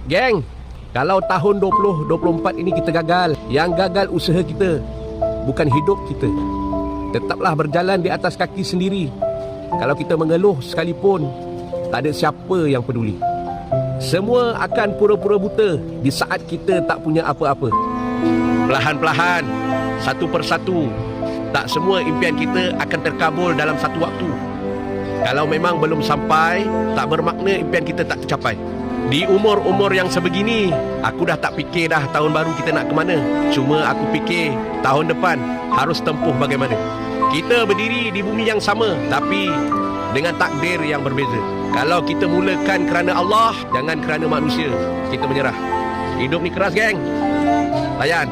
Geng, kalau tahun 2024 ini kita gagal, yang gagal usaha kita, bukan hidup kita. Tetaplah berjalan di atas kaki sendiri. Kalau kita mengeluh sekalipun, tak ada siapa yang peduli. Semua akan pura-pura buta di saat kita tak punya apa-apa. Perlahan-perlahan, satu persatu, tak semua impian kita akan terkabul dalam satu waktu. Kalau memang belum sampai, tak bermakna impian kita tak tercapai. Di umur-umur yang sebegini, aku dah tak fikir dah tahun baru kita nak ke mana. Cuma aku fikir tahun depan harus tempuh bagaimana. Kita berdiri di bumi yang sama, tapi dengan takdir yang berbeza. Kalau kita mulakan kerana Allah, jangan kerana manusia, kita menyerah. Hidup ni keras, geng. Layan.